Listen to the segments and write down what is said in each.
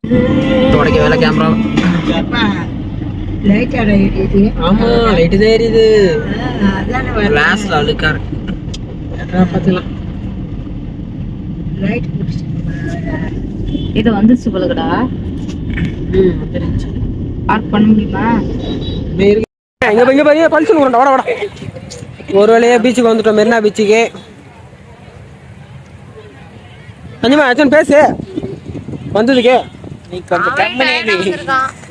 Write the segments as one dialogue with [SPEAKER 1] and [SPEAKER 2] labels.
[SPEAKER 1] தொடக்க வேலை கேமரா. ஆமா லைட்டு தான் எரியுது. கிளாஸ்ல அழுக்கா இருக்கு. பாத்துக்கலாம்.
[SPEAKER 2] இது வந்துச்சு போலக்கடா. பார்க் பண்ண முடியுமா?
[SPEAKER 1] இங்க பாருங்க பல்சன் வர வர. ஒரு வேளையே பீச்சுக்கு வந்துட்டோம், மெரினா பீச்சுக்கு. அஞ்சமா அச்சன் பேசு வந்ததுக்கு.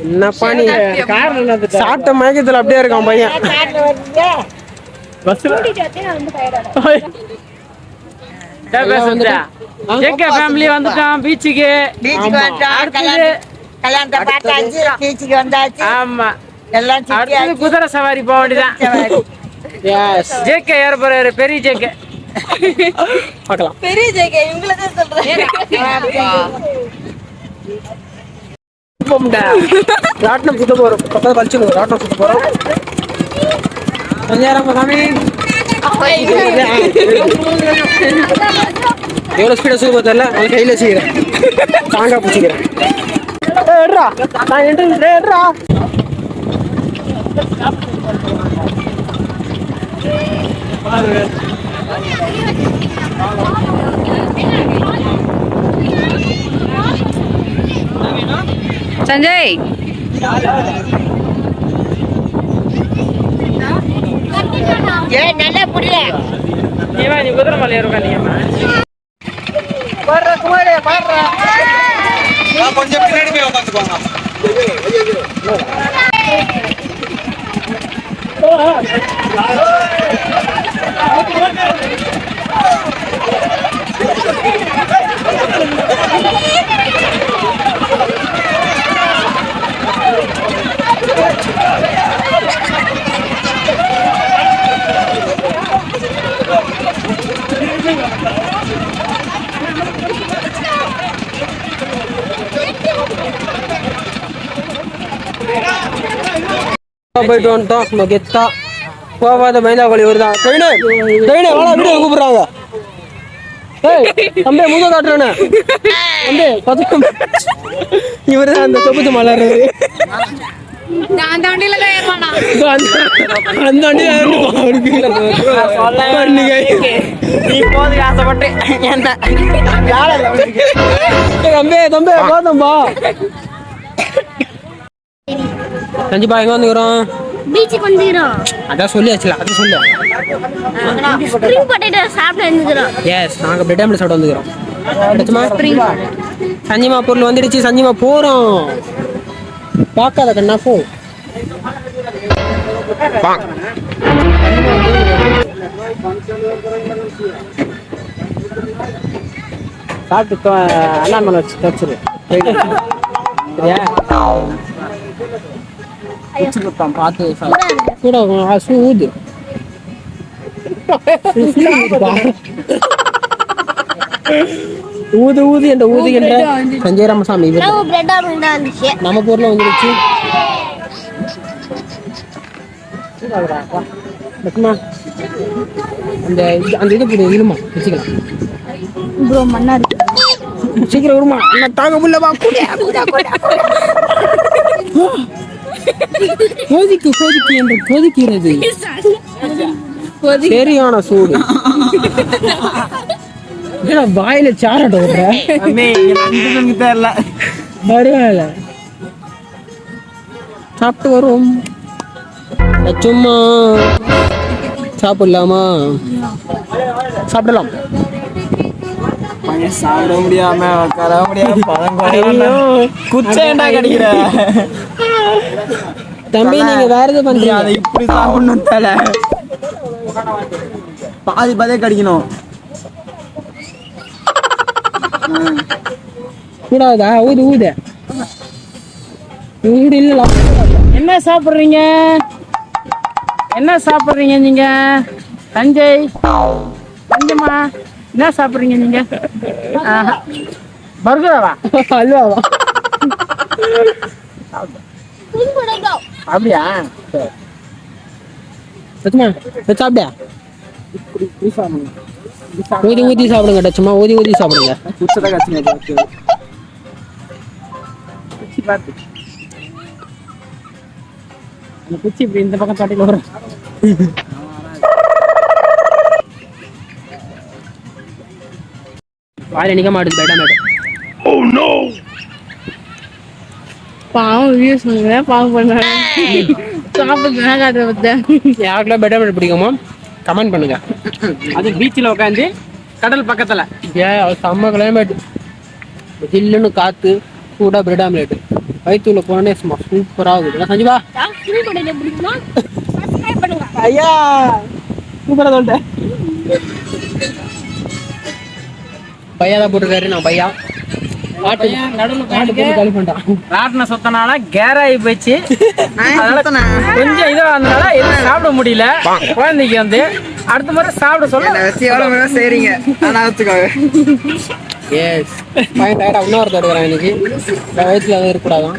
[SPEAKER 1] என்னப்பா நீ சாப்பிட்ட மயக்கத்துல அப்படியே இருக்கான் பையன்.
[SPEAKER 3] ஃபேமிலி வந்துட்டோம் பீச்சுக்கு. ஆமா அடுத்தது குதிரை சவாரி போக வேண்டியதான். ஜேகே ஏற போறாரு, பெரிய ஜேகே.
[SPEAKER 1] பார்க்கலாம்.
[SPEAKER 2] பெரிய ஜெயகே இவங்கள தான் சொல்றேன்.
[SPEAKER 1] ராட்னம் சுத்த போறோம். பக்கத்துல கழிச்சு ராட்னம் சுத்த போறோம். கொஞ்சம் சாமி எவ்வளோ ஸ்பீடாக சுத்த தெரியல. அவன் கையில் வச்சுக்கிறேன், தாங்கா பிடிச்சிக்கிறேன். எடுறா நான் எடுறா.
[SPEAKER 2] சஞ்சய்
[SPEAKER 3] நல்லா புரியல. நீ குதிரை மலை ஏறுங்க.
[SPEAKER 1] கொஞ்சம் பின்னாடி போய் உட்காந்துக்கோங்க. போயிட்டு வந்துட்டோம். கெத்தா போகாத மைதா கோழி வருதான். வீடியோ கூப்பிடுறாங்க. தம்பி முத காட்டுறானே இவரு தான் அந்த தொகுத்து மலர்றது.
[SPEAKER 2] அந்த வண்டியில தான் ஏறுவானா?
[SPEAKER 1] அந்த வண்டியில
[SPEAKER 3] நீ போதுக்கு ஆசைப்பட்டு
[SPEAKER 1] தம்பி போதும்பா. கண்டிப்பா எங்க வந்துக்கிறோம்?
[SPEAKER 2] பீச்சுக்கு வந்துக்கிறோம்.
[SPEAKER 1] அதான் சொல்லியாச்சுல, அது சொல்லு.
[SPEAKER 2] ஸ்ப்ரிங் பொட்டேட்டோ சாப்பிட வந்துக்கிறோம்.
[SPEAKER 1] எஸ், நாங்க பிரெட் ஆம்லெட் சாப்பிட வந்துக்கிறோம். சஞ்சிமா பொருள் வந்துடுச்சு. சஞ்சிமா போறோம். பார்க்காத கண்ணா போ. சாப்பிட்டு அண்ணாமலை வச்சு தச்சுரு. பார்த்து கூட ஊது ஊது ஊது என்ற ஊதுகின்ற சஞ்சய் ராமசாமி. நம்ம பொருள் வந்துருச்சு. அந்த இது புரிய இருமா வச்சுக்கலாம். சீக்கிரம் வருமா? அண்ணன் தாங்க முடியலவா? கொதிக்கு என்று கொதிக்கிறது. சரியான சூடு. வாயில சாராட்ட தெரியல. பரவாயில்ல, சாப்பிட்டு வரும். சும்மா சாப்பிடலாமா? சாப்பிடலாம்.
[SPEAKER 3] சாப்பிட முடியாம உட்கார முடியாம குச்சேண்டா கிடைக்கிற
[SPEAKER 1] தம்பி. நீங்க வேற எது பண்றீங்க?
[SPEAKER 3] அதை இப்படி சாப்பிடணும் தலை. பாதி பாதியே கடிக்கணும்.
[SPEAKER 1] கூடாதா? ஊது ஊது ஊடு இல்ல.
[SPEAKER 3] என்ன சாப்பிடுறீங்க? என்ன சாப்பிடுறீங்க நீங்க? சஞ்சய், சஞ்சம்மா, என்ன சாப்பிடுறீங்க நீங்க? பர்கராவா?
[SPEAKER 1] அல்வாவா?
[SPEAKER 3] அப்படியா?
[SPEAKER 1] சாப்பிட்டியா? ஊதி ஊதி சாப்பிடுங்க. டச்சுமா ஊதி ஊதி சாப்பிடுங்க.
[SPEAKER 3] குச்சி பார்த்து அந்த குச்சி இப்படி இந்த பக்கம் தொட்டில வரும்.
[SPEAKER 1] வாயில நிக்க மாட்டுது பேட்டா மேடம்.
[SPEAKER 2] பாவம் வீடியோ சொல்லுங்க பாவம் பண்ணாங்க சாப்பிட்டு அதை பத்த
[SPEAKER 1] யாருக்கெல்லாம் பேட்டா மேடம் பிடிக்குமோ கமெண்ட் பண்ணுங்க.
[SPEAKER 3] அது பீச்சில் உட்காந்து கடல் பக்கத்துல
[SPEAKER 1] செம்ம கிளைமேட், ஜில்லுன்னு காத்து, சூடா பிரெட் ஆம்லேட் வயிற்றுல போனே சும்மா சூப்பரா இருக்குது. சஞ்சீவா
[SPEAKER 2] ஸ்ப்ரிங் பொட்டேட்டோ பிடிக்குமா சப்ஸ்கிரைப் பண்ணுங்க.
[SPEAKER 1] ஐயா சூப்பரா சொல்லிட்டேன். பையா தான் போட்டுருக்காரு. நான் பையா
[SPEAKER 3] ராட்டின சொத்தனால கேராயி போச்சு. கொஞ்சம் இதுவா இருந்தனால எதுவும் சாப்பிட முடியல. குழந்தைக்கு வந்து அடுத்த முறை சாப்பிட சொல்ல
[SPEAKER 4] சரிங்க. ஆனா
[SPEAKER 1] எஸ் பையன் டயர்டா இன்னொரு தடுக்கிறேன் இன்னைக்கு. வயிற்றுல எதுவும் இருக்கக்கூடாதான்.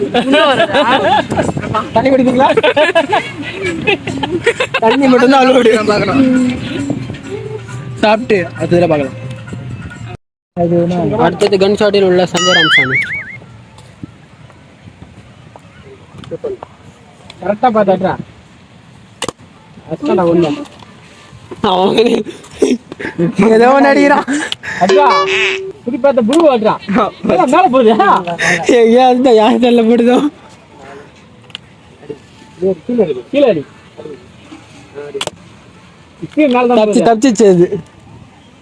[SPEAKER 1] தண்ணி குடிப்பீங்களா? தண்ணி மட்டும்தான் அழுவடி பார்க்கணும். சாப்பிட்டு அடுத்ததுல பார்க்கலாம். அடுத்தது கன் ஷாட்டில் உள்ள சஞ்சய் ராமசாமி.
[SPEAKER 3] கரெக்டா பார்த்தாட்றா ஒண்ணு
[SPEAKER 1] ஏதோ ஒன்று அடிக்கிறான்.
[SPEAKER 3] அட்ரா புடி பார்த்த புரு ஆட்றா மேல போகுது.
[SPEAKER 1] அதுதான் யார் தள்ள போடுதோ.
[SPEAKER 3] கீழே அடி
[SPEAKER 1] தப்பிச்சு அது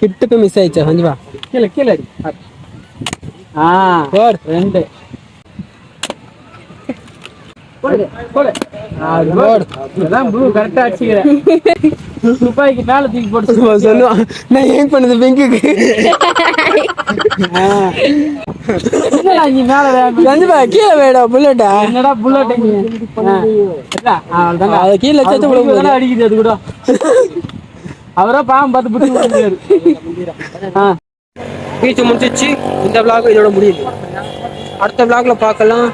[SPEAKER 1] கிட்டுக்கு மிஸ் ஆயிடுச்சு. சஞ்சீவா
[SPEAKER 3] கீழே கீழே அடி. ரெண்டு கரெக்டா அடிச்சுக்கிறேன். ரூபாய்க்கு மேல தூக்கி போட்டு
[SPEAKER 1] சொல்லுவான். நான் ஏன் பண்ணது பெங்குக்கு சஞ்சீவா கீழே வேடா புல்லட்டா.
[SPEAKER 3] என்னடா புல்லட்
[SPEAKER 1] அதை கீழே சேர்த்து
[SPEAKER 3] அடிக்குது. அது கூட அவரா பாவம் பார்த்து பிடிச்சி
[SPEAKER 1] பீச் முடிச்சிச்சு. இந்த விளாக் இதோட முடியுது. அடுத்த விளாக்ல பார்க்கலாம்.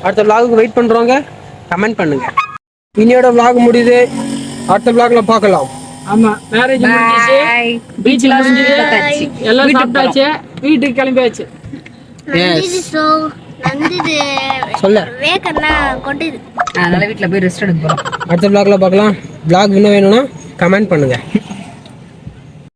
[SPEAKER 1] அடுத்த விளாகுக்கு வெயிட் பண்றவங்க கமெண்ட் பண்ணுங்க. இன்னையோட விளாக் முடியுது. அடுத்த விளாக்ல பார்க்கலாம்.
[SPEAKER 3] ஆமா மேரேஜ் முடிஞ்சிச்சு, பீச்ல முடிஞ்சிச்சு, எல்லாம் சாப்பிட்டாச்சு, வீட்டுக்கு கிளம்பியாச்சு.
[SPEAKER 1] சொல்ல
[SPEAKER 2] வேக்கெல்லாம் கொட்டுது.
[SPEAKER 4] அதனால வீட்டுல போய் ரெஸ்ட் எடுக்க போறோம்.
[SPEAKER 1] அடுத்த விளாக்ல பார்க்கலாம். விளாக் இன்னும் வேணும்னா கமெண்ட் பண்ணுங்க.